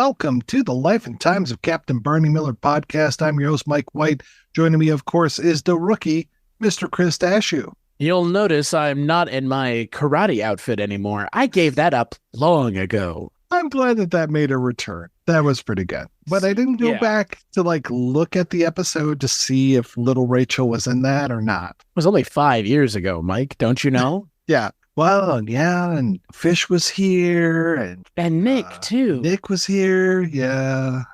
welcome to the Life and Times of Captain Barney Miller podcast. I'm your host, Mike White. Joining me, of course, is the rookie, Mr. Chris Dashew. You'll notice I'm not in my karate outfit anymore. I gave that up long ago. I'm glad that made a return. That was pretty good. But I didn't go back to look at the episode to see if little Rachel was in that or not. It was only 5 years ago, Mike. Don't you know? Yeah. Well, yeah, and Fish was here, and Nick too. Nick was here. Yeah.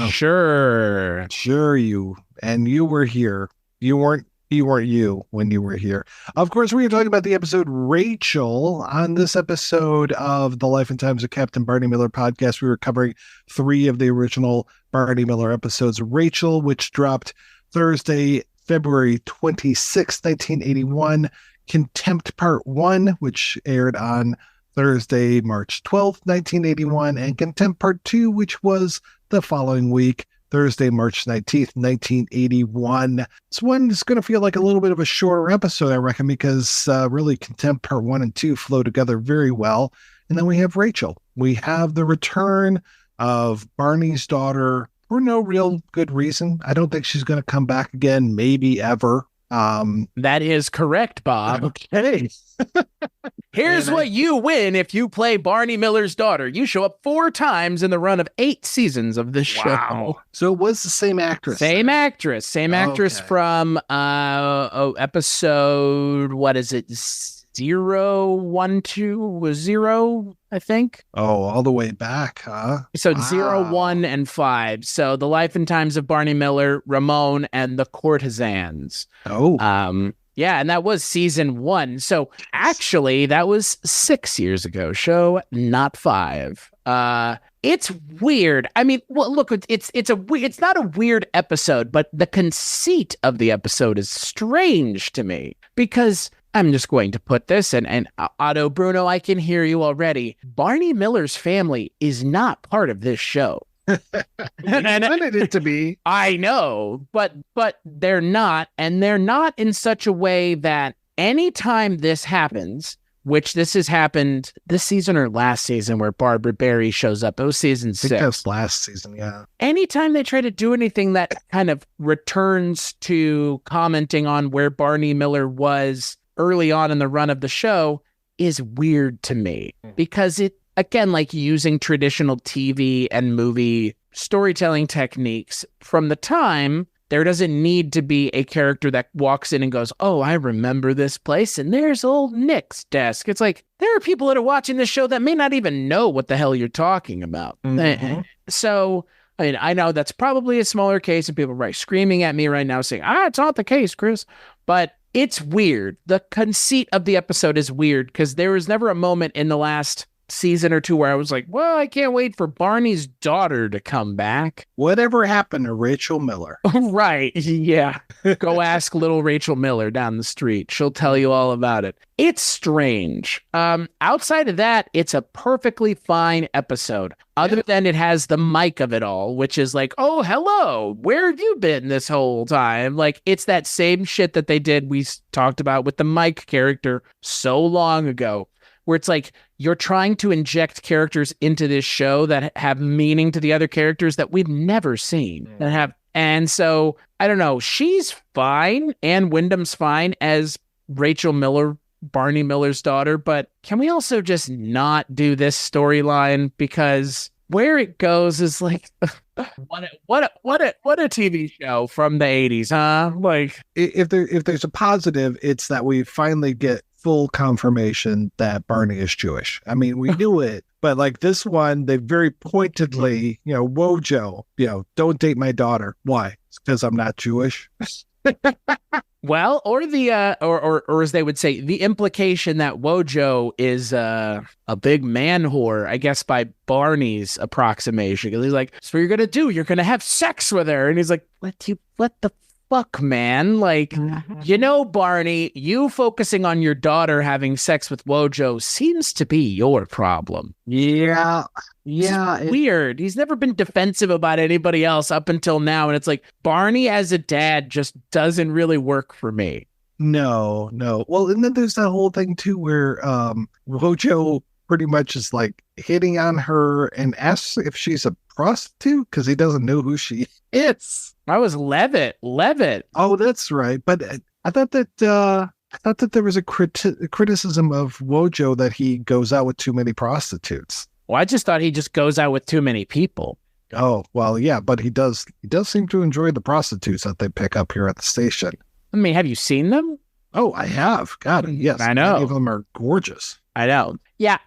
Sure, you were here. You weren't you when you were here. Of course, we were talking about the episode Rachel. On this episode of the Life and Times of Captain Barney Miller podcast, we were covering 3 of the original Barney Miller episodes. Rachel, which dropped Thursday, February 26, 1981. Contempt Part 1, which aired on Thursday, March 12th, 1981. And Contempt Part 2, which was the following week, Thursday, March 19th, 1981. This one is going to feel like a little bit of a shorter episode, I reckon, because really Contempt Part 1 and 2 flow together very well. And then we have Rachel. We have the return of Barney's daughter for no real good reason. I don't think she's going to come back again, maybe ever. That is correct, Bob. Okay. Here's what you win if you play Barney Miller's daughter. You show up 4 times in the run of 8 seasons of this show. So it was the same actress. Same actress from episode, what is it? 012 I think. Oh, all the way back, huh? So 0, 1, and 5. So the Life and Times of Barney Miller, Ramon, and the Courtesans. Oh. Yeah, and that was season 1. So actually, that was 6 years ago. Show, not 5. It's weird. I mean, well, look, it's not a weird episode, but the conceit of the episode is strange to me because I'm just going to put this, and Otto Bruno, I can hear you already. Barney Miller's family is not part of this show. And wanted it to be. I know, but they're not, and they're not in such a way that anytime this happens, which this has happened this season or last season where Barbara Barry shows up. It was season 6. I think that was last season, yeah. Anytime they try to do anything that kind of returns to commenting on where Barney Miller was early on in the run of the show is weird to me because it, again, like using traditional TV and movie storytelling techniques from the time, there doesn't need to be a character that walks in and goes, oh, I remember this place, and there's old Nick's desk. It's like, there are people that are watching this show that may not even know what the hell you're talking about. Mm-hmm. So, I mean, I know that's probably a smaller case, and people are screaming at me right now saying, it's not the case, Chris. But it's weird. The conceit of the episode is weird because there was never a moment in the last season or 2 where I was like, well, I can't wait for Barney's daughter to come back. Whatever happened to Rachel Miller? Right. Yeah. Go ask little Rachel Miller down the street. She'll tell you all about it. It's strange. Outside of that, it's a perfectly fine episode. Other than it has the mic of it all, which is like, oh, hello, where have you been this whole time? Like, it's that same shit that they did, we talked about with the Mike character so long ago, where it's like, you're trying to inject characters into this show that have meaning to the other characters that we've never seen. And so, I don't know, she's fine, and Wyndham's fine as Rachel Miller, Barney Miller's daughter, but can we also just not do this storyline because where it goes is like what a TV show from the 80s, huh? Like if there's a positive, it's that we finally get full confirmation that Barney is Jewish. I mean, we knew it, but like this one, they very pointedly, Wojo, don't date my daughter. Why? It's because I'm not Jewish. Well, or the or as they would say, the implication that Wojo is a big man whore, I guess by Barney's approximation. Because he's like, so what you're gonna do? You're gonna have sex with her, and he's like, what the fuck, man? Like, Barney, you focusing on your daughter having sex with Wojo seems to be your problem. Yeah. It's weird. He's never been defensive about anybody else up until now. And it's like, Barney as a dad just doesn't really work for me. No. Well, and then there's that whole thing too where Wojo pretty much is like hitting on her and asks if she's a prostitute because he doesn't know who she is. I was Levitt. Oh, that's right. But I thought that there was a criticism of Wojo that he goes out with too many prostitutes. Well, I just thought he just goes out with too many people. Oh, well, yeah, but he does seem to enjoy the prostitutes that they pick up here at the station. I mean, have you seen them? Oh, I have. God, yes. I know. Many of them are gorgeous. I know. Yeah,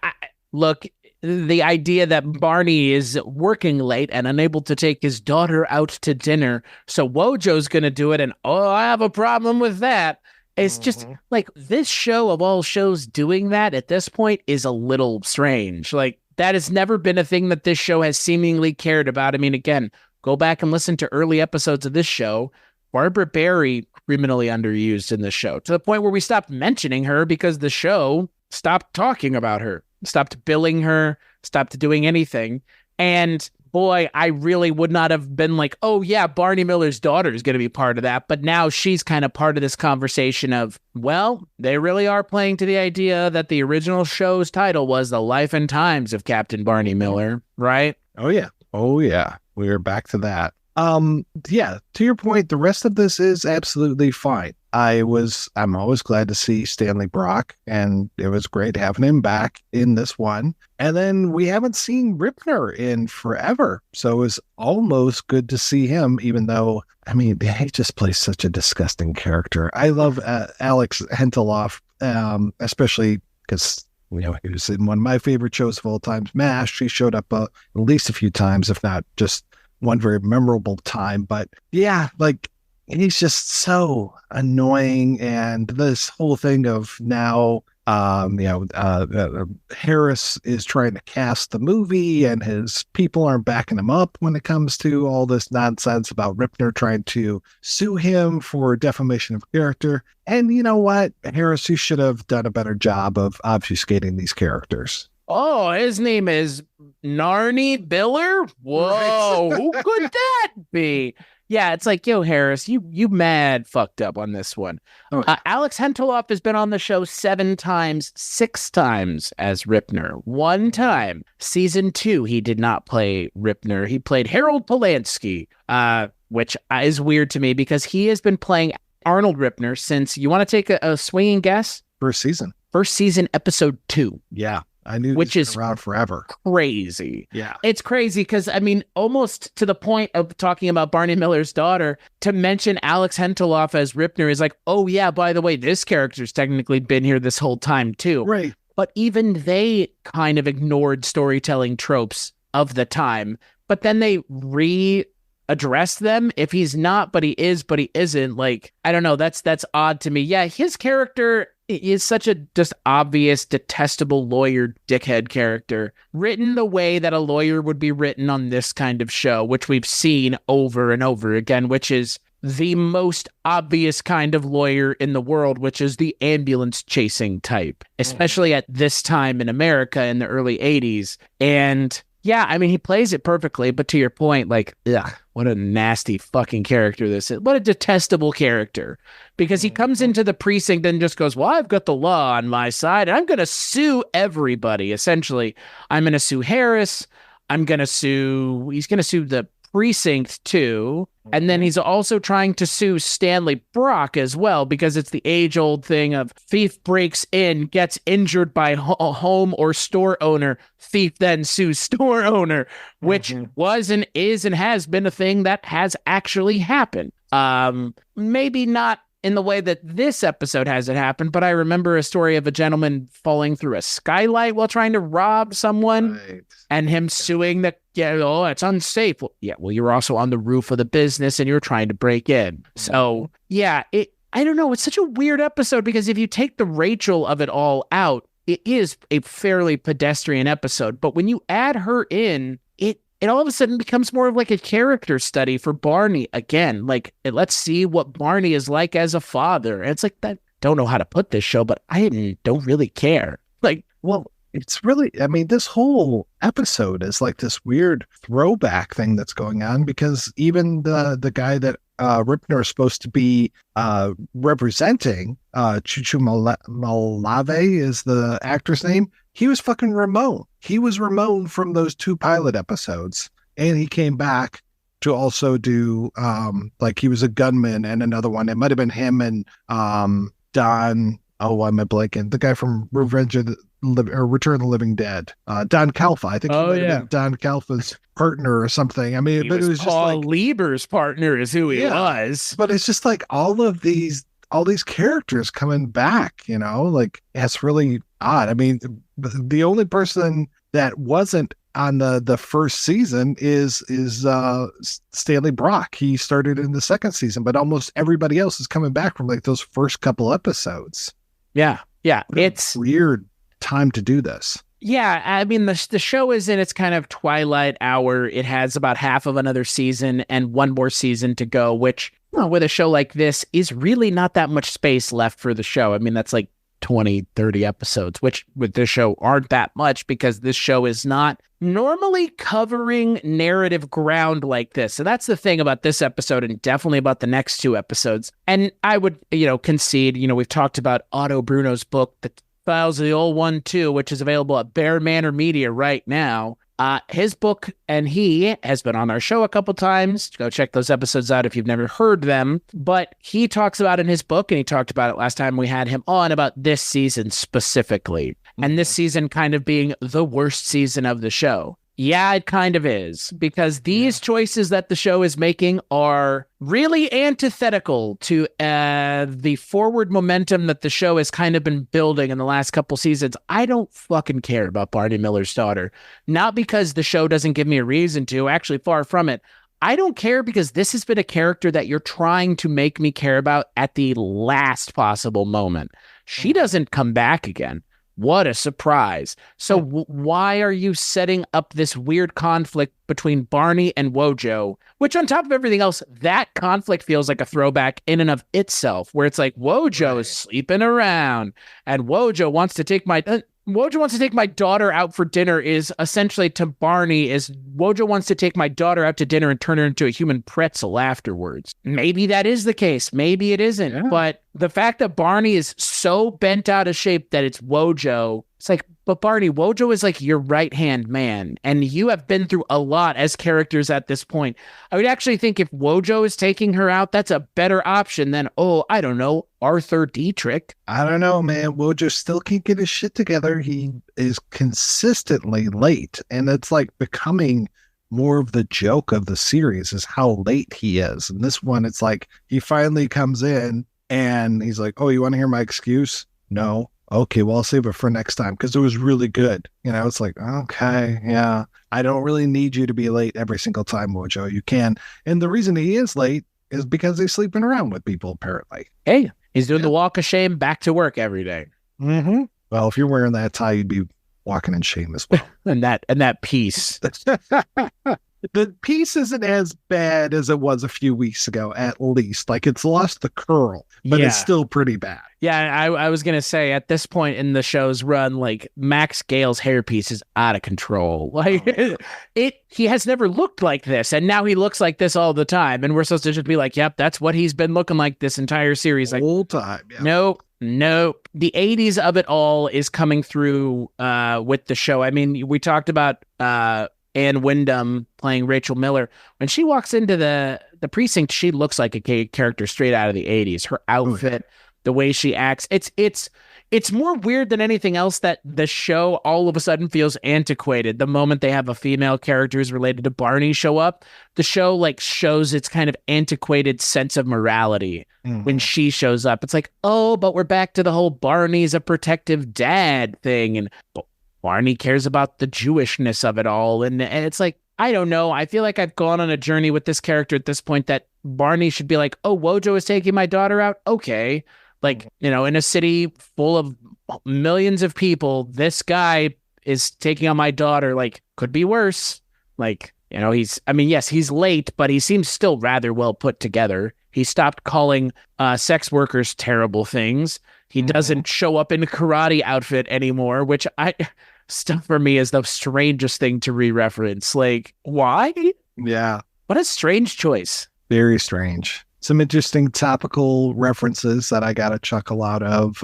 look, the idea that Barney is working late and unable to take his daughter out to dinner, so Wojo's going to do it, and I have a problem with that. It's just like this show of all shows doing that at this point is a little strange. Like, that has never been a thing that this show has seemingly cared about. I mean, again, go back and listen to early episodes of this show. Barbara Barry, criminally underused in the show, to the point where we stopped mentioning her because the show stopped talking about her, stopped billing her, stopped doing anything. And boy, I really would not have been like, oh yeah, Barney Miller's daughter is going to be part of that. But now she's kind of part of this conversation of, well, they really are playing to the idea that the original show's title was The Life and Times of Captain Barney Miller, right? Oh yeah. We're back to that. Yeah, to your point, the rest of this is absolutely fine. I'm always glad to see Stanley Brock, and it was great having him back in this one. And then we haven't seen Ripner in forever, so it was almost good to see him, even though, I mean, he just plays such a disgusting character. I love Alex Henteloff, especially because he was in one of my favorite shows of all time, MASH. He showed up at least a few times, if not just one very memorable time. But yeah, like, he's just so annoying. And this whole thing of now, Harris is trying to cast the movie and his people aren't backing him up when it comes to all this nonsense about Ripner trying to sue him for defamation of character. And you know what? Harris, you should have done a better job of obfuscating these characters. Oh, his name is Narnie Biller? Whoa, who could that be? Yeah, it's like, yo, Harris, you mad fucked up on this one. Oh. Alex Henteloff has been on the show 7 times, 6 times as Ripner. 1 time, season 2, he did not play Ripner. He played Harold Polanski, which is weird to me because he has been playing Arnold Ripner since, you want to take a swinging guess? First season, episode 2. Yeah. I knew which is around forever. Crazy. Yeah. It's crazy because, I mean, almost to the point of talking about Barney Miller's daughter, to mention Alex Henteloff as Ripner is like, oh, yeah, by the way, this character's technically been here this whole time, too. Right. But even they kind of ignored storytelling tropes of the time. But then they address them. If he's not, but he is, but he isn't. Like, I don't know. That's odd to me. Yeah, his character is such a just obvious, detestable lawyer dickhead character, written the way that a lawyer would be written on this kind of show, which we've seen over and over again, which is the most obvious kind of lawyer in the world, which is the ambulance chasing type, especially at this time in America in the early 80s. And yeah, I mean, he plays it perfectly, but to your point, like, ugh, what a nasty fucking character this is. What a detestable character. Because he comes into the precinct and just goes, well, I've got the law on my side, and I'm going to sue everybody, essentially. I'm going to sue Harris. He's going to sue the precinct, too. And then he's also trying to sue Stanley Brock as well, because it's the age-old thing of thief breaks in, gets injured by a home or store owner, thief then sues store owner, which was and is and has been a thing that has actually happened. Maybe not in the way that this episode has it happen, but I remember a story of a gentleman falling through a skylight while trying to rob someone, and him suing the, it's unsafe. Well, yeah, well, you're also on the roof of the business and you're trying to break in. So yeah, I don't know. It's such a weird episode because if you take the Rachel of it all out, it is a fairly pedestrian episode. But when you add her in, it all of a sudden becomes more of like a character study for Barney again. Like, let's see what Barney is like as a father. And it's like, that don't know how to put this show, but I don't really care. Like, well, it's really, I mean, this whole episode is like this weird throwback thing that's going on, because even the guy that Ripner is supposed to be representing, Chuchu Malave is the actor's name. He was fucking Ramon. He was Ramon from those 2 pilot episodes. and he came back to also do like he was a gunman and another one. It might have been him and Don. Oh, why am I blanking? The guy from Revenge of the or Return of the Living Dead. Don Calfa. I think he might have been Don Calfa's partner or something. I mean, but it was Paul just like Lieber's partner is who he was. But it's just like all these characters coming back, you know, like it's really odd. I mean, the only person that wasn't on the first season is Stanley Brock. He started in the second season, but almost everybody else is coming back from like those first couple episodes. Yeah. It's weird time to do this. Yeah, I mean, the show is in its kind of twilight hour. It has about half of another season and one more season to go, which, you know, with a show like this is really not that much space left for the show. I mean, that's like 20, 30 episodes, which with this show aren't that much because this show is not normally covering narrative ground like this. So that's the thing about this episode and definitely about the next two episodes. And I would, concede, we've talked about Otto Bruno's book, The Files of the Old One too, which is available at Bear Manor Media right now. His book, and he has been on our show a couple times. Go check those episodes out if you've never heard them. But he talks about in his book, and he talked about it last time we had him on, about this season specifically. And this season kind of being the worst season of the show. Yeah, it kind of is, because these choices that the show is making are really antithetical to the forward momentum that the show has kind of been building in the last couple seasons. I don't fucking care about Barney Miller's daughter. Not because the show doesn't give me a reason to, actually far from it. I don't care because this has been a character that you're trying to make me care about at the last possible moment. She doesn't come back again. What a surprise. So why are you setting up this weird conflict between Barney and Wojo, which on top of everything else, that conflict feels like a throwback in and of itself, where it's like Wojo is sleeping around and Wojo wants to take my daughter out for dinner is essentially to Barney is Wojo wants to take my daughter out to dinner and turn her into a human pretzel afterwards. Maybe that is the case. Maybe it isn't. Yeah. But the fact that Barney is so bent out of shape that it's Wojo, it's like, but Barney, Wojo is like your right-hand man, and you have been through a lot as characters at this point. I would actually think if Wojo is taking her out, that's a better option than, I don't know, Arthur Dietrich. I don't know, man. Wojo still can't get his shit together. He is consistently late, and it's like becoming more of the joke of the series is how late he is. And this one, it's like he finally comes in and he's like, "Oh, you want to hear my excuse?" No. Okay, well, I'll save it for next time because it was really good. It's like, okay, yeah, I don't really need you to be late every single time, Wojo. You can. And the reason he is late is because he's sleeping around with people, apparently. Hey, he's doing the walk of shame back to work every day. Mm-hmm. Well, if you're wearing that tie, you'd be walking in shame as well. and that piece. The piece isn't as bad as it was a few weeks ago, at least. Like, it's lost the curl, but it's still pretty bad. Yeah, I was going to say, at this point in the show's run, like, Max Gale's hairpiece is out of control. Like, he has never looked like this, and now he looks like this all the time. And we're supposed to just be like, yep, that's what he's been looking like this entire series. Like, whole time, yeah. Nope. The 80s of it all is coming through with the show. I mean, we talked about Ann Wyndham playing Rachel Miller. When she walks into the precinct, she looks like a character straight out of the 80s. Her outfit, the way she acts, it's more weird than anything else that the show all of a sudden feels antiquated. The moment they have a female character who's related to Barney show up, the show like shows its kind of antiquated sense of morality when she shows up. It's like, but we're back to the whole Barney's a protective dad thing, and Barney cares about the Jewishness of it all. And it's like, I don't know. I feel like I've gone on a journey with this character at this point that Barney should be like, Wojo is taking my daughter out. Okay. Like, in a city full of millions of people, this guy is taking on my daughter. Like, could be worse. Like, he's late, but he seems still rather well put together. He stopped calling sex workers terrible things. He doesn't show up in a karate outfit anymore, which stuff for me is the strangest thing to re-reference. Like, why? Yeah. What a strange choice. Very strange. Some interesting topical references that I got a chuckle out of.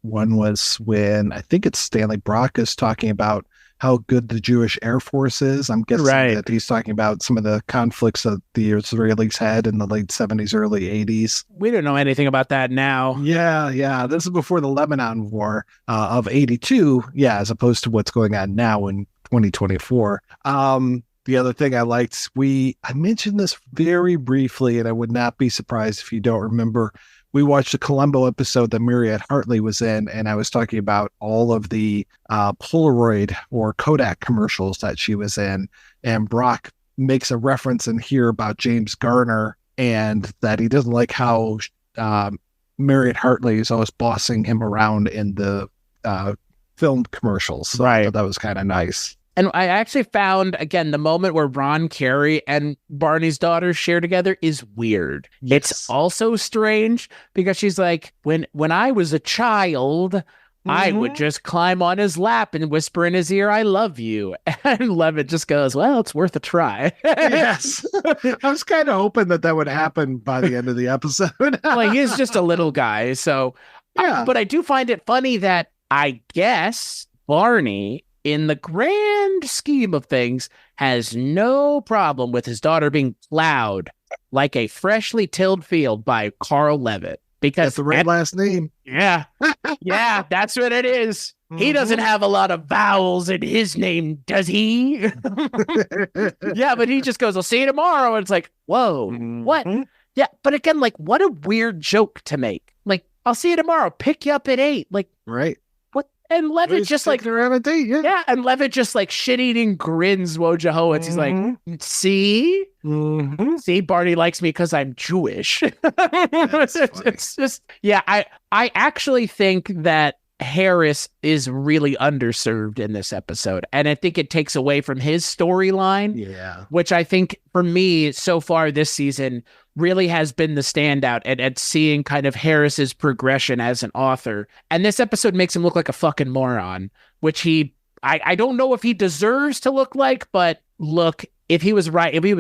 One was when I think it's Stanley Brock is talking about how good the Jewish Air Force is. I'm guessing Right. that he's talking about some of the conflicts that the Israelis had in the late 70s, early 80s. We don't know anything about that now. Yeah. This is before the Lebanon War of 82. Yeah, as opposed to what's going on now in 2024. The other thing I liked, I mentioned this very briefly, and I would not be surprised if you don't remember. We watched the Columbo episode that Mariette Hartley was in, and I was talking about all of the Polaroid or Kodak commercials that she was in. And Brock makes a reference in here about James Garner and that he doesn't like how Mariette Hartley is always bossing him around in the film commercials. So I thought that was kind of nice. And I actually found, again, the moment where Ron Carey and Barney's daughter share together is weird. Yes. It's also strange because she's like, when I was a child, I would just climb on his lap and whisper in his ear, I love you. And Levitt just goes, well, it's worth a try. Yes. I was kind of hoping that would happen by the end of the episode. Like, he's just a little guy. So, yeah. But I do find it funny that I guess Barney, in the grand scheme of things, has no problem with his daughter being plowed like a freshly tilled field by Carl Levitt. Because that's the right last name. Yeah. Yeah, that's what it is. He doesn't have a lot of vowels in his name, does he? Yeah, but he just goes, I'll see you tomorrow. And it's like, whoa, what? Yeah, but again, like, what a weird joke to make. Like, I'll see you tomorrow. Pick you up at 8. Like, right. And Levitt just like around a date, yeah, and Levitt just like shit-eating grins Wojo Howitz. He's like, see, see, Barney likes me because I'm Jewish. It's just, yeah. I actually think that Harris is really underserved in this episode, and I think it takes away from his storyline. Yeah, which I think for me so far this season really has been the standout at seeing kind of Harris's progression as an author. And this episode makes him look like a fucking moron, which I don't know if he deserves to look like, but look, if he was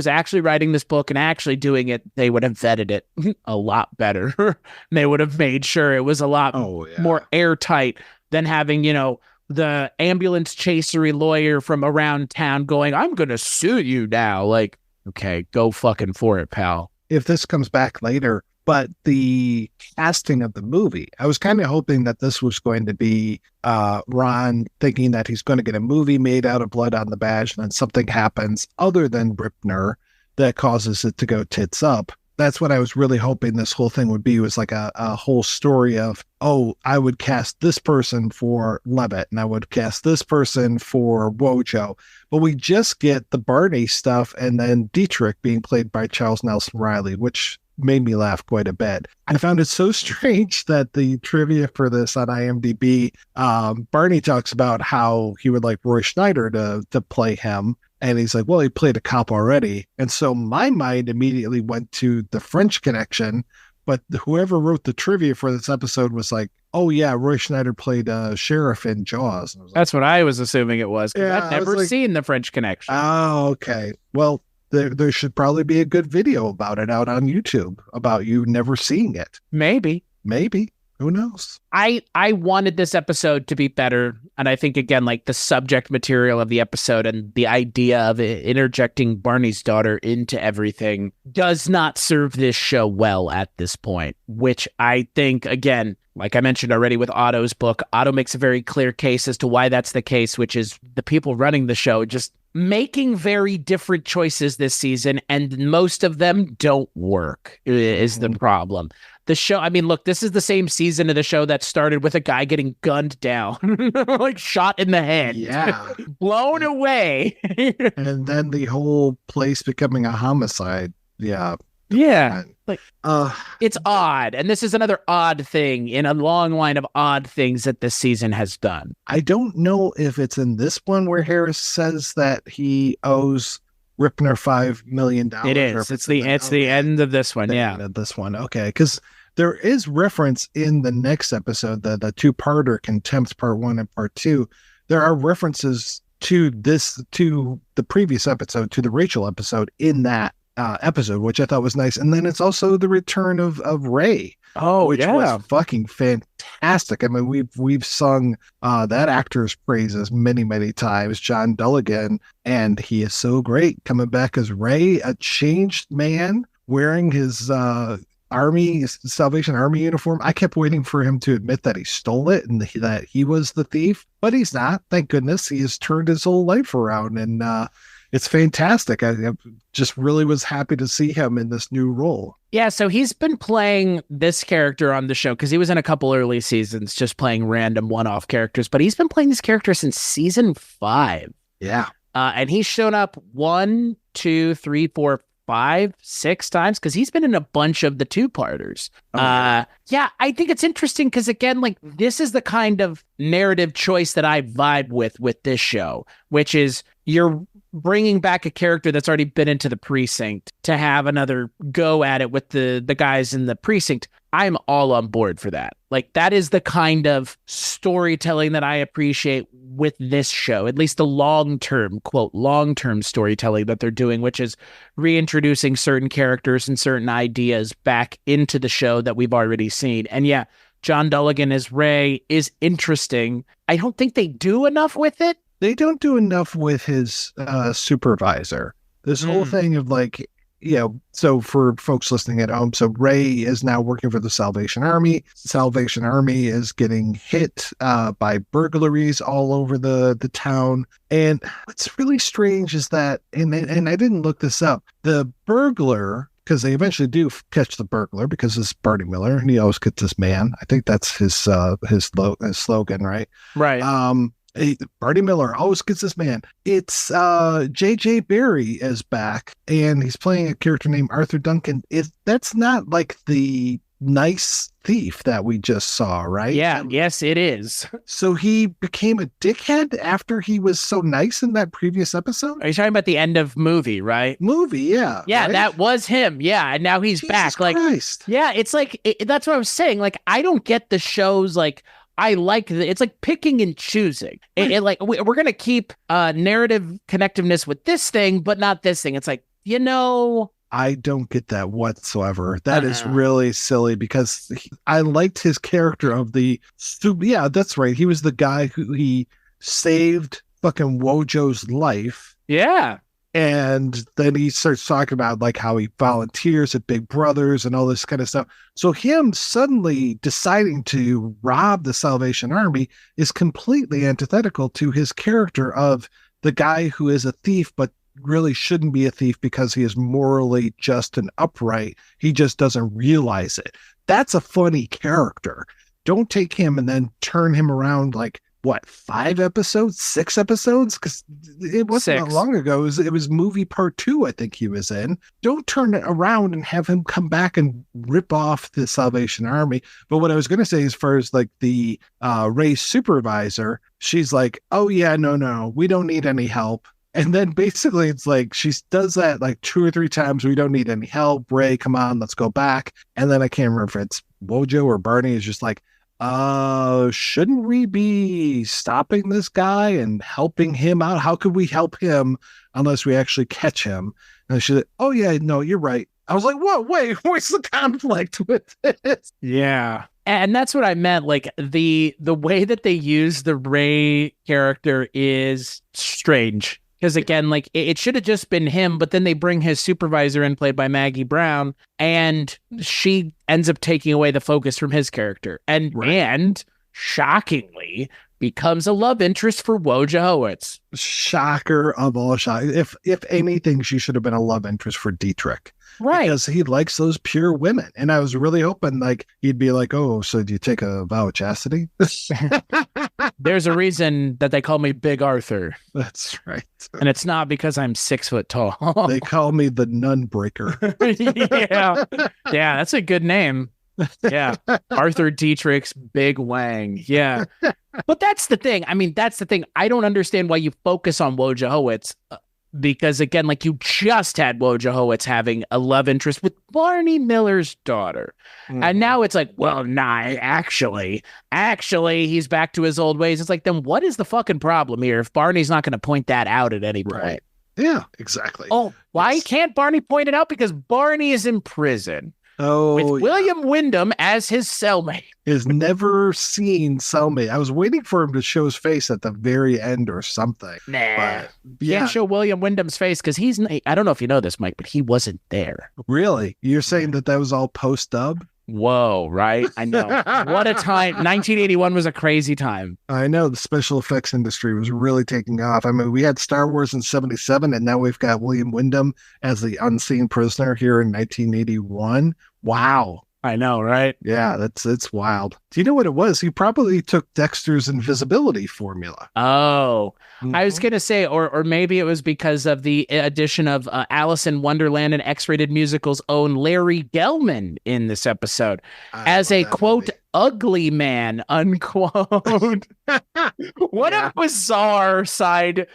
actually writing this book and actually doing it, they would have vetted it a lot better. They would have made sure it was a lot more airtight than having, the ambulance chasery lawyer from around town going, I'm going to sue you now. Like, okay, go fucking for it, pal. If this comes back later, but the casting of the movie, I was kind of hoping that this was going to be Ron thinking that he's going to get a movie made out of Blood on the Badge, and then something happens other than Ripner that causes it to go tits up. That's what I was really hoping this whole thing would be, was like a whole story of, oh, I would cast this person for Levitt and I would cast this person for Wojo. But we just get the Barney stuff and then Dietrich being played by Charles Nelson Riley, which made me laugh quite a bit. I found it so strange that the trivia for this on IMDb, Barney talks about how he would like Roy Schneider to play him. And he's like, well, he played a cop already. And so my mind immediately went to the French Connection. But whoever wrote the trivia for this episode was like, oh, yeah, Roy Schneider played a sheriff in Jaws. That's what I was assuming it was. Yeah, I've never seen the French Connection. Oh, okay. Well, there should probably be a good video about it out on YouTube about you never seeing it. Maybe. Who knows? I wanted this episode to be better. And I think, again, like the subject material of the episode and the idea of interjecting Barney's daughter into everything does not serve this show well at this point, which I think, again, like I mentioned already with Otto's book, Otto makes a very clear case as to why that's the case, which is the people running the show just making very different choices this season, and most of them don't work is the problem. The show, I mean, look, this is the same season of the show that started with a guy getting gunned down, like shot in the head, blown away. And then the whole place becoming a homicide. Yeah. Like, it's odd. And this is another odd thing in a long line of odd things that this season has done. I don't know if it's in this one where Harris says that he owes Ripner $5 million. It is. It's the end of this one. End of this one. Okay. Because there is reference in the next episode, the two-parter, Contempt Part 1 and Part 2. There are references to the previous episode, to the Rachel episode in that episode, which I thought was nice. And then it's also the return of Ray. Oh, which was yeah. fucking fantastic. I mean, we've sung that actor's praises many, many times, John Dulligan, and he is so great coming back as Ray, a changed man wearing his Salvation Army uniform. I kept waiting for him to admit that he stole it and that he was the thief, but he's not. Thank goodness. He has turned his whole life around, and it's fantastic. I just really was happy to see him in this new role. Yeah, so he's been playing this character on the show because he was in a couple early seasons just playing random one-off characters, but he's been playing this character since season 5. Yeah. And he's shown up 1, 2, 3, 4, 5, 6 times because he's been in a bunch of the two-parters. Yeah, I think it's interesting because, again, like, this is the kind of narrative choice that I vibe with this show, which is you're bringing back a character that's already been into the precinct to have another go at it with the guys in the precinct. I'm all on board for that. Like, that is the kind of storytelling that I appreciate with this show, at least the long-term, quote, long-term storytelling that they're doing, which is reintroducing certain characters and certain ideas back into the show that we've already seen. And yeah, John Dulligan as Ray is interesting. I don't think they do enough with it. They don't do enough with his supervisor. This whole thing of like, so for folks listening at home, so Ray is now working for the Salvation Army. Salvation Army is getting hit by burglaries all over the town. And what's really strange is that, and I didn't look this up, the burglar, because they eventually do catch the burglar because it's Barney Miller and he always gets his man. I think that's his slogan, right? Right. Barney Miller always gets this man. It's J.J. Barry is back, and he's playing a character named Arthur Duncan. That's not like the nice thief that we just saw, right? Yeah, yes, it is. So he became a dickhead after he was so nice in that previous episode? Are you talking about the end of movie, right? Movie, yeah. Yeah, right? That was him. Yeah, and now he's Jesus back. Like, Christ. yeah, it's like, that's what I was saying. Like, I don't get the shows, like, I like it's like picking and choosing. Right. Like, we're going to keep narrative connectiveness with this thing, but not this thing. It's like, I don't get that whatsoever. That is really silly because I liked his character of yeah, that's right. He was the guy who he saved fucking Wojo's life. Yeah. And then he starts talking about like how he volunteers at Big Brothers and all this kind of stuff. So him suddenly deciding to rob the Salvation Army is completely antithetical to his character of the guy who is a thief, but really shouldn't be a thief because he is morally just and upright. He just doesn't realize it. That's a funny character. Don't take him and then turn him around like, what, 5 episodes, 6 episodes? Because it wasn't that long ago. It was movie part 2, I think he was in. Don't turn it around and have him come back and rip off the Salvation Army. But what I was going to say, as far as like the Ray supervisor, she's like, oh yeah, no, we don't need any help. And then basically it's like she does that like 2 or 3 times. We don't need any help. Ray, come on, let's go back. And then I can't remember if it's Wojo or Barney is just like, shouldn't we be stopping this guy and helping him out? How could we help him unless we actually catch him? And she's like, oh yeah, no, you're right. I was like, what? Wait, where's the conflict with this? Yeah. And that's what I meant. Like the way that they use the Ray character is strange. Because again, like it should have just been him, but then they bring his supervisor in, played by Maggie Brown, and she ends up taking away the focus from his character, and shockingly becomes a love interest for Wojo. Shocker of all shock. If anything, she should have been a love interest for Dietrich. Right. Because he likes those pure women. And I was really hoping like he'd be like, oh, so do you take a vow of chastity? There's a reason that they call me Big Arthur. That's right. And it's not because I'm 6 foot tall. They call me the Nun Breaker. Yeah. Yeah, that's a good name. Yeah. Arthur Dietrich's Big Wang. Yeah. But that's the thing. I mean, that's the thing. I don't understand why you focus on Wojo. Because again, like you just had Wojo having a love interest with Barney Miller's daughter. And now it's like, well, nah, actually, he's back to his old ways. It's like, then what is the fucking problem here if Barney's not going to point that out at any point? Right. Yeah, exactly. Oh, why can't Barney point it out? Because Barney is in prison. Oh, with William Wyndham as his cellmate. His never seen cellmate. I was waiting for him to show his face at the very end or something. Nah. But yeah. Can't show William Wyndham's face because I don't know if you know this, Mike, but he wasn't there. Really? You're saying that was all post-dub? Whoa, right? I know. What a time. 1981 was a crazy time. I know the special effects industry was really taking off. I mean, we had Star Wars in 77, and now we've got William Wyndham as the unseen prisoner here in 1981. Wow. I know, right? Yeah, it's wild. Do you know what it was? He probably took Dexter's invisibility formula. Oh, I was going to say, or maybe it was because of the addition of Alice in Wonderland and X-rated musical's own Larry Gelman in this episode as a, quote, ugly man, unquote. What a bizarre side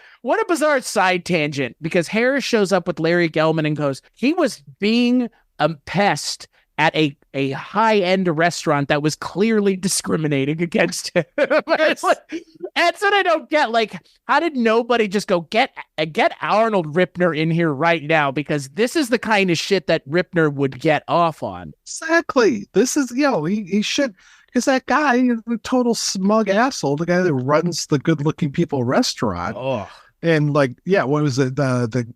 tangent, because Harris shows up with Larry Gelman and goes, he was being a pest at a high-end restaurant that was clearly discriminating against him. That's what I don't get. Like, how did nobody just go, get Arnold Ripner in here right now? Because this is the kind of shit that Ripner would get off on. Exactly. This is, he should, because that guy is a total smug asshole, the guy that runs the Good Looking People restaurant. Oh. And what was it? The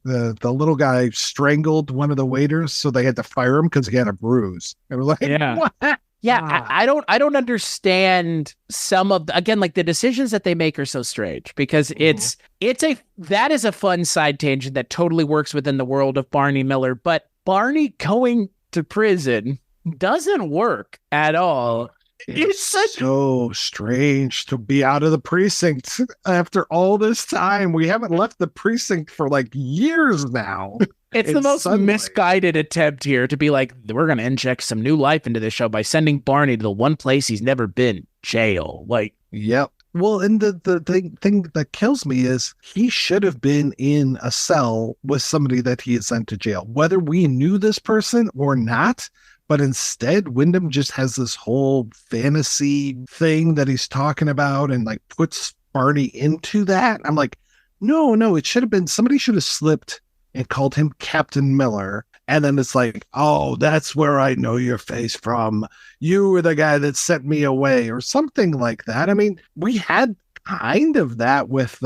little guy strangled one of the waiters, so they had to fire him because he had a bruise. And we're like, what? Yeah, I don't understand some of again, like the decisions that they make are so strange, because that is a fun side tangent that totally works within the world of Barney Miller, but Barney going to prison doesn't work at all. It's so strange to be out of the precinct after all this time. We haven't left the precinct for like years now. It's the most misguided attempt here to be like, we're going to inject some new life into this show by sending Barney to the one place he's never been, jail. Like, yep. Well, and the thing that kills me is he should have been in a cell with somebody that he had sent to jail, whether we knew this person or not. But instead, Wyndham just has this whole fantasy thing that he's talking about and like puts Barney into that. I'm like, no, it should have been, somebody should have slipped and called him Captain Miller. And then it's like, oh, that's where I know your face from. You were the guy that sent me away or something like that. I mean, we had kind of that with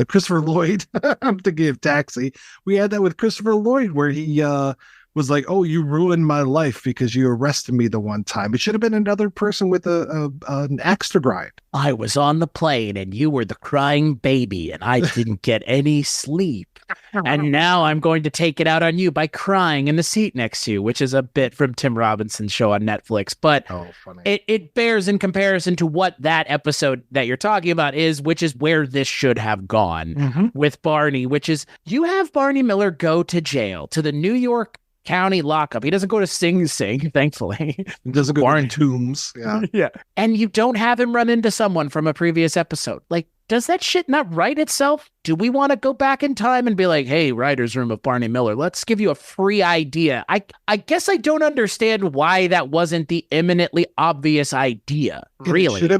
Christopher Lloyd. I'm thinking of Taxi. We had that with Christopher Lloyd where he was like, oh, you ruined my life because you arrested me the one time. It should have been another person with an axe to grind. I was on the plane and you were the crying baby and I didn't get any sleep. And now I'm going to take it out on you by crying in the seat next to you, which is a bit from Tim Robinson's show on Netflix. But it bears in comparison to what that episode that you're talking about is, which is where this should have gone with Barney, which is you have Barney Miller go to jail, to the New York County lockup. He doesn't go to Sing Sing, thankfully. He doesn't go to Tombs. Yeah. And you don't have him run into someone from a previous episode. Like, does that shit not write itself? Do we want to go back in time and be like, hey, writer's room of Barney Miller, let's give you a free idea? I guess I don't understand why that wasn't the eminently obvious idea, really. It should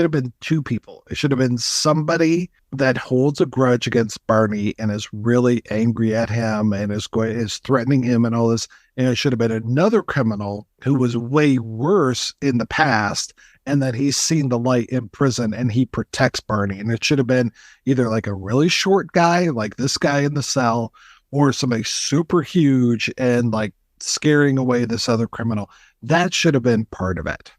have been two people. It should have been somebody that holds a grudge against Barney and is really angry at him and is threatening him and all this. And it should have been another criminal who was way worse in the past, and that he's seen the light in prison and he protects Barney. And it should have been either like a really short guy, like this guy in the cell, or somebody super huge and like scaring away this other criminal. That should have been part of it,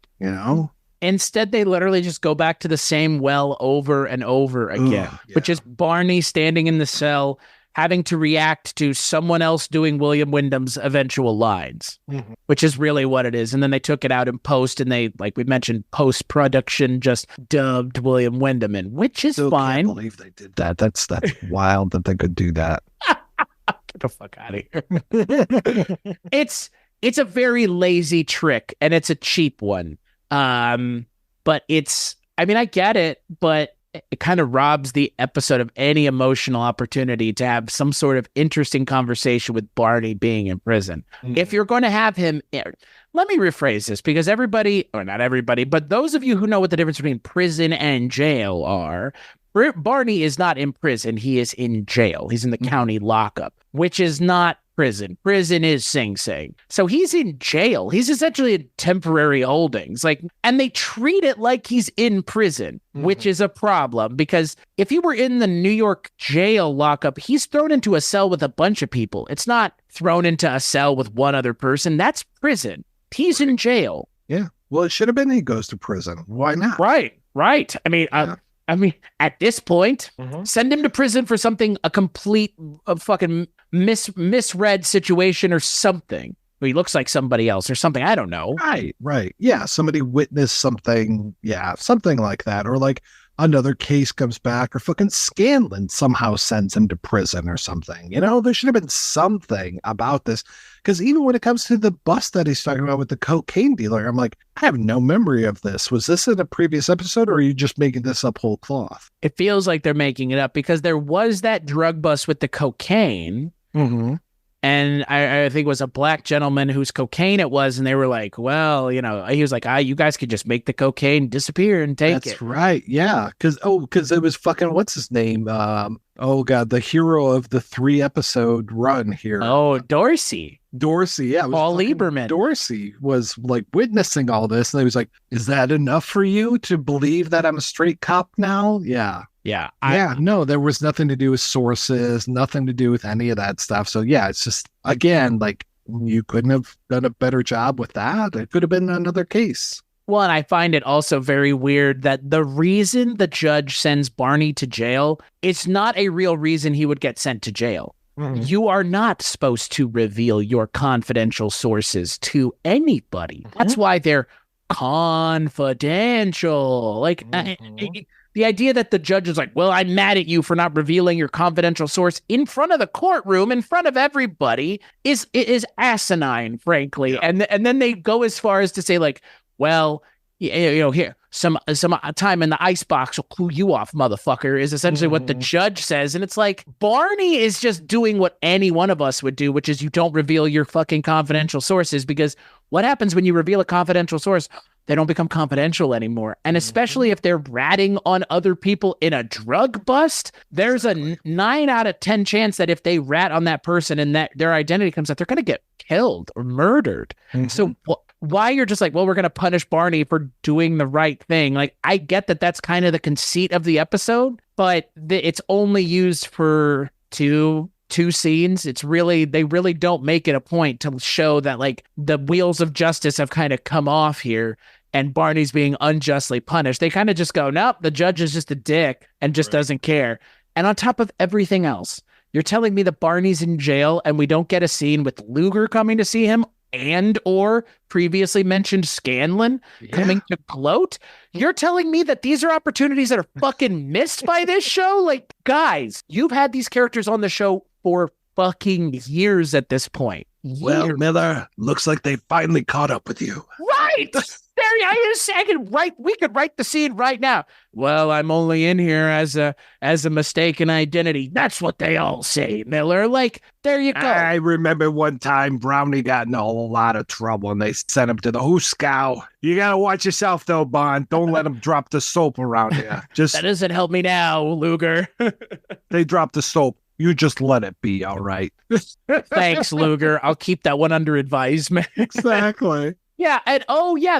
Instead, they literally just go back to the same well over and over again, which is Barney standing in the cell, having to react to someone else doing William Wyndham's eventual lines, which is really what it is. And then they took it out in post, and they, like we mentioned, post-production just dubbed William Wyndham in, which is fine. I can't believe they did that. That's wild that they could do that. Get the fuck out of here. It's a very lazy trick, and it's a cheap one. But I get it, but it kind of robs the episode of any emotional opportunity to have some sort of interesting conversation with Barney being in prison. If you're going to have him, let me rephrase this, because everybody, or not everybody, but those of you who know what the difference between prison and jail are, Barney is not in prison. He is in jail. He's in the county lockup, which is not prison. Prison is Sing Sing. So he's in jail. He's essentially in temporary holdings. Like, and they treat it like he's in prison, which is a problem because if he were in the New York jail lockup, he's thrown into a cell with a bunch of people. It's not thrown into a cell with one other person. That's prison. He's in jail. Yeah. Well, it should have been he goes to prison. Why not? Right. I mean, at this point, send him to prison for something, a complete fucking misread situation or something. He looks like somebody else or something. I don't know. Right. Yeah. Somebody witnessed something. Yeah. Something like that. Or like another case comes back or fucking Scanlon somehow sends him to prison or something. You know, there should have been something about this. Because even when it comes to the bust that he's talking about with the cocaine dealer, I'm like, I have no memory of this. Was this in a previous episode or are you just making this up whole cloth? It feels like they're making it up because there was that drug bust with the cocaine. And I think it was a black gentleman whose cocaine it was. And they were like, well, you know, he was like, you guys could just make the cocaine disappear and take it. That's right. Yeah. Because it was fucking, what's his name? Oh, God, the hero of the 3-episode run here. Oh, Dorsey. Yeah. Paul Lieberman. Dorsey was like witnessing all this. And he was like, is that enough for you to believe that I'm a straight cop now? Yeah. No, there was nothing to do with sources, nothing to do with any of that stuff. So yeah, it's just, again, like you couldn't have done a better job with that. It could have been another case. Well, and I find it also very weird that the reason the judge sends Barney to jail, it's not a real reason he would get sent to jail. You are not supposed to reveal your confidential sources to anybody. That's why they're confidential. Like, the idea that the judge is like, well, I'm mad at you for not revealing your confidential source in front of the courtroom, in front of everybody, is asinine, frankly. And then they go as far as to say, like, well, you know, here, some time in the icebox will cool you off, motherfucker, is essentially what the judge says. And it's like, Barney is just doing what any one of us would do, which is you don't reveal your fucking confidential sources, because what happens when you reveal a confidential source? They don't become confidential anymore. And especially if they're ratting on other people in a drug bust, there's a 9 out of 10 chance that if they rat on that person and that their identity comes out, they're going to get killed or murdered. So why you're just like, well, we're going to punish Barney for doing the right thing. Like, I get that that's kind of the conceit of the episode, but it's only used for two scenes. It's really, they really don't make it a point to show that like the wheels of justice have kind of come off here and Barney's being unjustly punished. They kind of just go, nope, the judge is just a dick and just doesn't care. And on top of everything else, you're telling me that Barney's in jail and we don't get a scene with Luger coming to see him and or previously mentioned Scanlon coming to gloat? You're telling me that these are opportunities that are fucking missed by this show? Like, guys, you've had these characters on the show for fucking years at this point. Well, Miller, looks like they finally caught up with you. Right! We could write the scene right now. Well, I'm only in here as a mistaken identity. That's what they all say, Miller. Like, there you go. I remember one time Brownie got in a whole lot of trouble and they sent him to the Hooskow. You gotta watch yourself though, Bond. Don't let him drop the soap around here. That doesn't help me now, Luger. They dropped the soap. You just let it be, all right? Thanks, Luger. I'll keep that one under advisement. Exactly. Yeah, and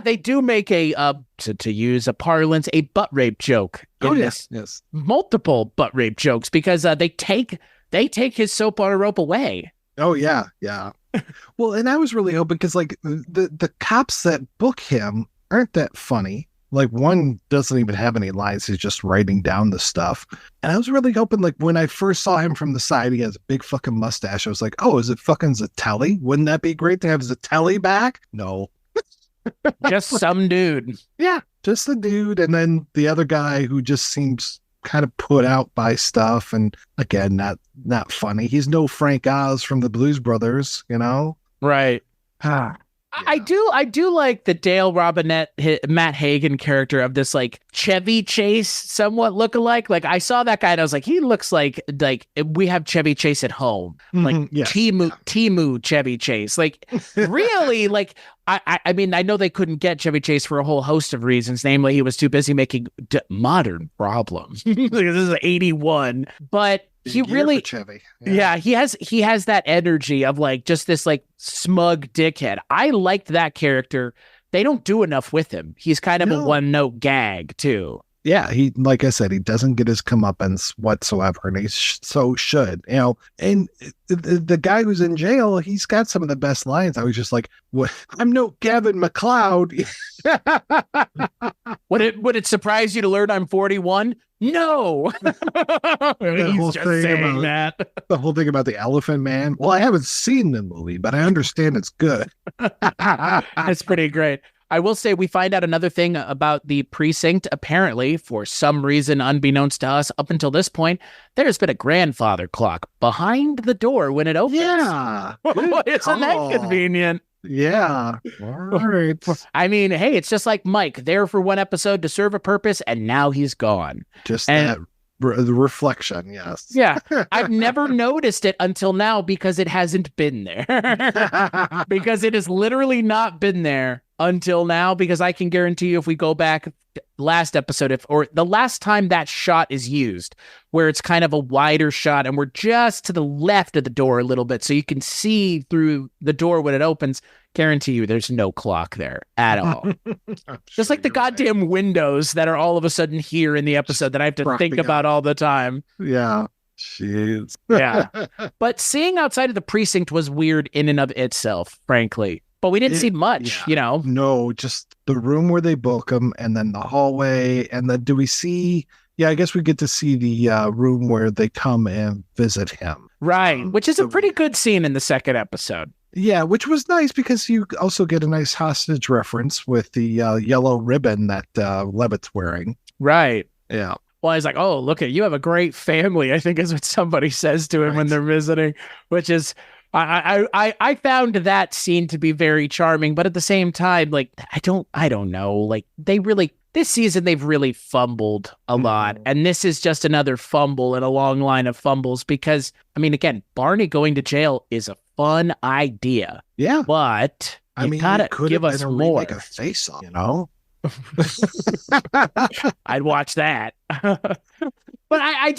they do make a to use a parlance, a butt rape joke. Yes. Multiple butt rape jokes because they take his soap on a rope away. Oh yeah. Well, and I was really hoping because like the cops that book him aren't that funny. Like one doesn't even have any lines. He's just writing down the stuff. And I was really hoping, like when I first saw him from the side, he has a big fucking mustache. I was like, oh, is it fucking Zatelli? Wouldn't that be great to have Zatelli back? No. Just some dude. Yeah, just the dude. And then the other guy who just seems kind of put out by stuff. And again, not funny. He's no Frank Oz from the Blues Brothers, you know? Right. Yeah. I do like the Dale Robinette, Matt Hagen character of this like Chevy Chase somewhat lookalike. Like I saw that guy and I was like, he looks like we have Chevy Chase at home, like Timu Chevy Chase. Like really, like I mean, I know they couldn't get Chevy Chase for a whole host of reasons. Namely, he was too busy making Modern Problems. This is 81, but he Big year really for Chevy. yeah, he has that energy of like just this like smug dickhead. I liked that character. They don't do enough with him. He's kind of a No. one-note gag too. Yeah, he, like I said, he doesn't get his comeuppance whatsoever, and he so should, you know. And the guy who's in jail, he's got some of the best lines. I was just like, "What? I'm no Gavin McLeod." Would it surprise you to learn I'm 41? No. He's just saying that. The whole thing about the Elephant Man. Well, I haven't seen the movie, but I understand it's good. That's pretty great. I will say we find out another thing about the precinct. Apparently, for some reason unbeknownst to us up until this point, there's been a grandfather clock behind the door when it opens. Yeah. Isn't that convenient? Yeah. All right. I mean, hey, it's just like Mike, there for one episode to serve a purpose, and now he's gone. The reflection, yes. Yeah. I've never noticed it until now because it hasn't been there. Because it has literally not been there until now, because I can guarantee you if we go back last episode, or the last time that shot is used, where it's kind of a wider shot and we're just to the left of the door a little bit so you can see through the door when it opens, guarantee you there's no clock there at all. Just like the goddamn windows that are all of a sudden here in the episode that I have to think about all the time. Yeah. Jeez. Yeah. But seeing outside of the precinct was weird in and of itself, frankly. But we didn't see much, you know? No, just the room where they book him, and then the hallway. And then do we see... Yeah, I guess we get to see the room where they come and visit him. Right, which is a pretty good scene in the second episode. Yeah, which was nice because you also get a nice hostage reference with the yellow ribbon that Levitt's wearing. Right. Yeah. Well, he's like, oh, look, you have a great family, I think is what somebody says to him when they're visiting, which is... I found that scene to be very charming, but at the same time, like, I don't know, like, this season they've really fumbled a lot, and this is just another fumble in a long line of fumbles because, I mean, again, Barney going to jail is a fun idea. Yeah. But you gotta give us more. Like a face-off, you know? I'd watch that. But I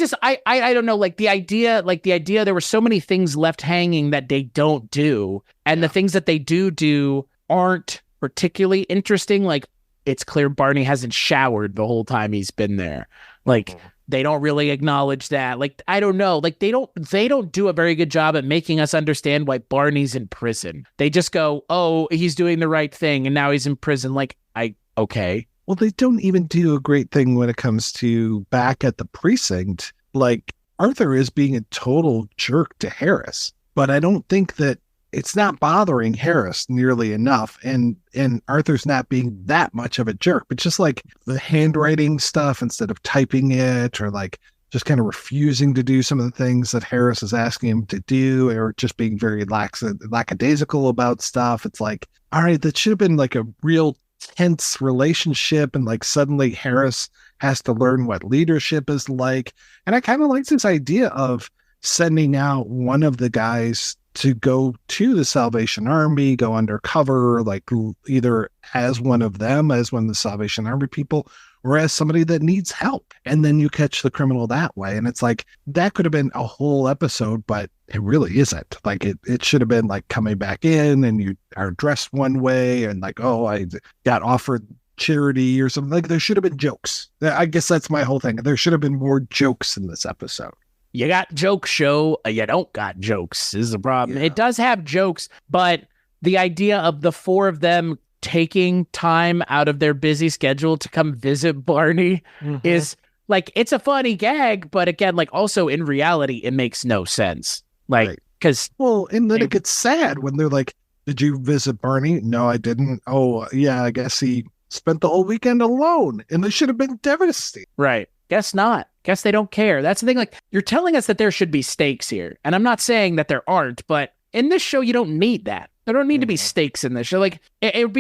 don't know, like the idea, there were so many things left hanging that they don't do. And the things that they do aren't particularly interesting. Like, it's clear Barney hasn't showered the whole time he's been there. Like, they don't really acknowledge that. Like, I don't know. Like, they don't do a very good job at making us understand why Barney's in prison. They just go, oh, he's doing the right thing, and now he's in prison. Like, okay. Well, they don't even do a great thing when it comes to back at the precinct. Like, Arthur is being a total jerk to Harris, but I don't think that it's not bothering Harris nearly enough. And Arthur's not being that much of a jerk, but just like the handwriting stuff instead of typing it, or like just kind of refusing to do some of the things that Harris is asking him to do, or just being very lackadaisical about stuff. It's like, all right, that should have been like a real tense relationship, and like suddenly Harris has to learn what leadership is like. And I kind of like this idea of sending out one of the guys to go to the Salvation Army, go undercover, like either as one of them, as one of the Salvation Army people, or as somebody that needs help. And then you catch the criminal that way. And it's like, that could have been a whole episode, but it really isn't. Like, it should have been like coming back in and you are dressed one way and like, oh, I got offered charity or something. Like, there should have been jokes. I guess that's my whole thing. There should have been more jokes in this episode. You got joke show, you don't got jokes is the problem. Yeah. It does have jokes, but the idea of the four of them taking time out of their busy schedule to come visit Barney is like, it's a funny gag, but again, like, also in reality, it makes no sense. Like, because and then it gets sad when they're like, did you visit Barney? No, I didn't. Oh, yeah, I guess he spent the whole weekend alone, and they should have been devastated. Right. Guess not. Guess they don't care. That's the thing. Like, you're telling us that there should be stakes here. And I'm not saying that there aren't, but in this show, you don't need that. There don't need to be stakes in this show. Like, it would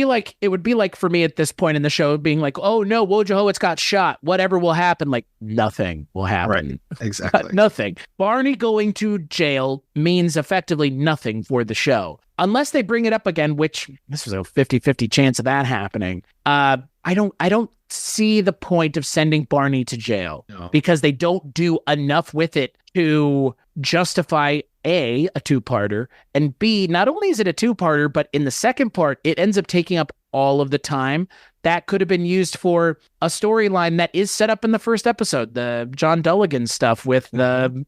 be like for me at this point in the show being like, oh no, Wojo it's got shot. Whatever will happen. Like, nothing will happen. Right. Exactly. Nothing. Barney going to jail means effectively nothing for the show. Unless they bring it up again, which this was a 50-50 chance of that happening. I don't see the point of sending Barney to jail because they don't do enough with it to justify a two-parter, and B, not only is it a two-parter, but in the second part, it ends up taking up all of the time that could have been used for a storyline that is set up in the first episode, the John Dulligan stuff with the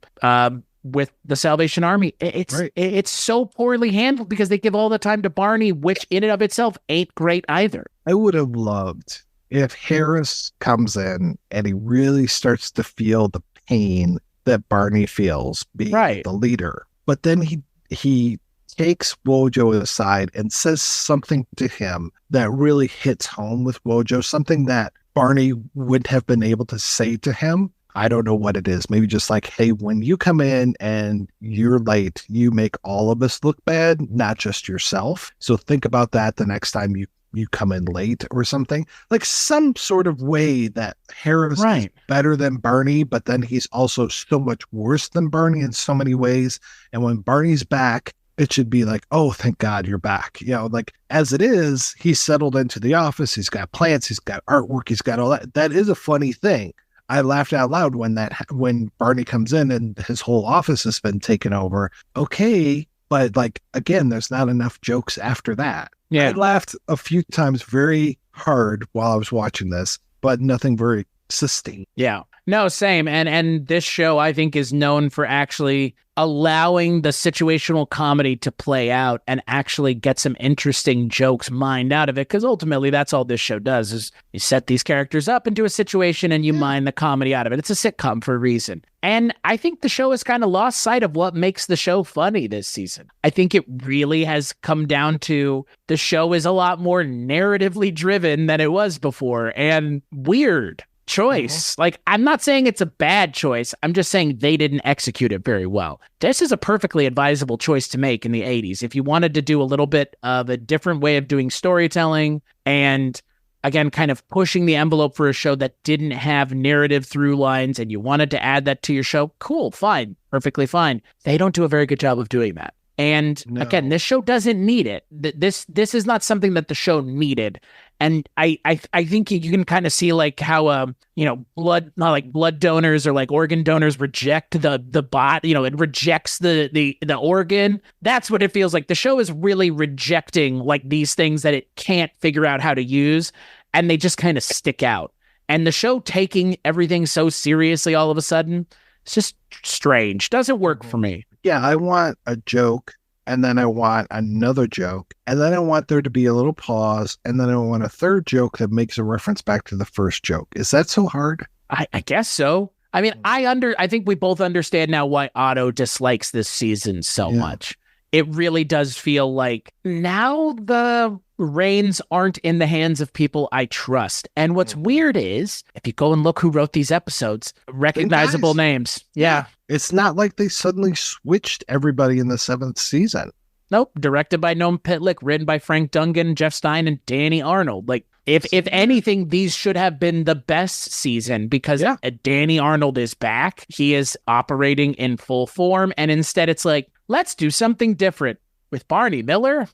Salvation Army. It's so poorly handled because they give all the time to Barney, which in and of itself ain't great either. I would have loved if Harris comes in and he really starts to feel the pain that Barney feels being the leader. But then he takes Wojo aside and says something to him that really hits home with Wojo, something that Barney wouldn't have been able to say to him. I don't know what it is. Maybe just like, hey, when you come in and you're late, you make all of us look bad, not just yourself. So think about that the next time you come in late or something. Like some sort of way that Harris is better than Barney, but then he's also so much worse than Barney in so many ways. And when Barney's back, it should be like, oh, thank God you're back. You know, like as it is, he's settled into the office. He's got plants. He's got artwork. He's got all that. That is a funny thing. I laughed out loud when Barney comes in and his whole office has been taken over. Okay. But like, again, there's not enough jokes after that. Yeah. I laughed a few times very hard while I was watching this, but nothing very sustained. Yeah. No, same. And this show, I think, is known for actually allowing the situational comedy to play out and actually get some interesting jokes mined out of it. Because ultimately, that's all this show does is you set these characters up into a situation and you mine the comedy out of it. It's a sitcom for a reason. And I think the show has kind of lost sight of what makes the show funny this season. I think it really has come down to the show is a lot more narratively driven than it was before and weird. Choice. Like, I'm not saying it's a bad choice. I'm just saying they didn't execute it very well. This is a perfectly advisable choice to make in the 80s. If you wanted to do a little bit of a different way of doing storytelling and, again, kind of pushing the envelope for a show that didn't have narrative through lines and you wanted to add that to your show, cool, fine, perfectly fine. They don't do a very good job of doing that. And again, this show doesn't need it. This is not something that the show needed. And I think you can kind of see like how blood donors or like organ donors reject the bot. You know, it rejects the organ. That's what it feels like. The show is really rejecting like these things that it can't figure out how to use, and they just kind of stick out. And the show taking everything so seriously all of a sudden, it's just strange. Doesn't work for me. Yeah, I want a joke, and then I want another joke, and then I want there to be a little pause, and then I want a third joke that makes a reference back to the first joke. Is that so hard? I guess so. I mean, I think we both understand now why Otto dislikes this season so much. It really does feel like now the reins aren't in the hands of people I trust. And what's weird is, if you go and look who wrote these episodes, recognizable names. Yeah. It's not like they suddenly switched everybody in the 7th season. Nope. Directed by Noam Pitlick, written by Frank Dungan, Jeff Stein, and Danny Arnold. Like, if anything, these should have been the best season because Danny Arnold is back. He is operating in full form. And instead it's like, let's do something different with Barney Miller.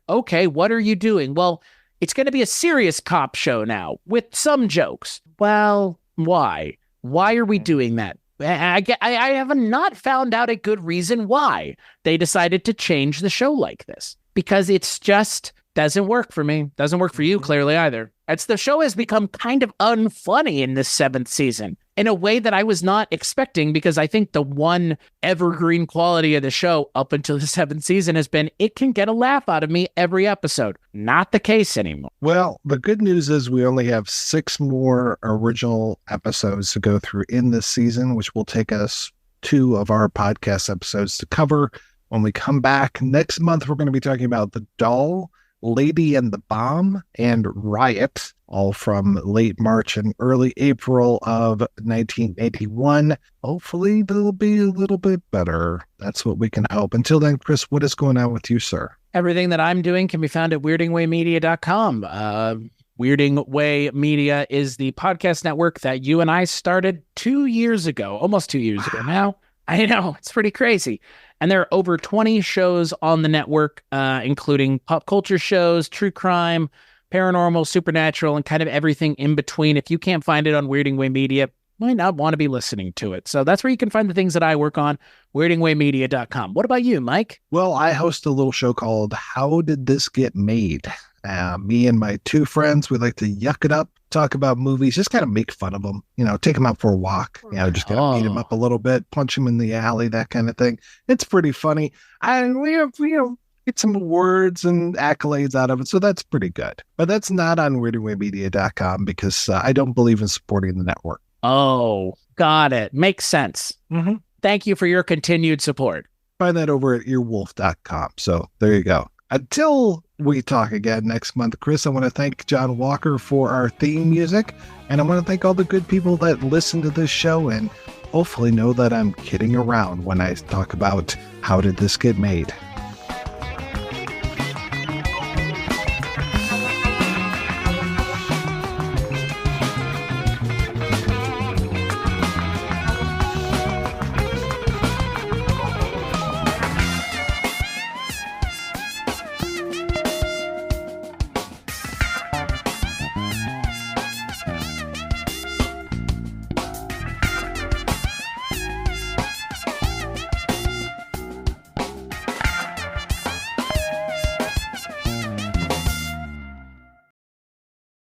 Okay, what are you doing? Well, it's going to be a serious cop show now with some jokes. Well, why? Why are we doing that? I have not found out a good reason why they decided to change the show like this, because it's just doesn't work for me. Doesn't work for you clearly either. The show has become kind of unfunny in this 7th season in a way that I was not expecting, because I think the one evergreen quality of the show up until the 7th season has been it can get a laugh out of me every episode. Not the case anymore. Well, the good news is we only have 6 more original episodes to go through in this season, which will take us 2 of our podcast episodes to cover. When we come back next month, we're going to be talking about The Doll, Lady and the Bomb, and Riot, all from late March and early April of 1981. Hopefully they'll be a little bit better. That's what we can hope. Until then, Chris, what is going on with you, sir? Everything that I'm doing can be found at weirdingwaymedia.com. Weirding Way Media is the podcast network that you and I started 2 years ago, almost 2 years ago now. I know, it's pretty crazy. And there are over 20 shows on the network, including pop culture shows, true crime, paranormal, supernatural, and kind of everything in between. If you can't find it on Weirding Way Media, might not want to be listening to it. So that's where you can find the things that I work on, weirdingwaymedia.com. What about you, Mike? Well, I host a little show called How Did This Get Made? Me and my two friends, we like to yuck it up, talk about movies, just kind of make fun of them, take them out for a walk, just kind of beat them up a little bit, punch them in the alley, that kind of thing. It's pretty funny. And we have, get some awards and accolades out of it. So that's pretty good. But that's not on weirdingwaymedia.com because I don't believe in supporting the network. Oh, got it. Makes sense. Mm-hmm. Thank you for your continued support. Find that over at earwolf.com. So there you go. Until we talk again next month, Chris, I want to thank John Walker for our theme music. And I want to thank all the good people that listen to this show and hopefully know that I'm kidding around when I talk about how did this get made.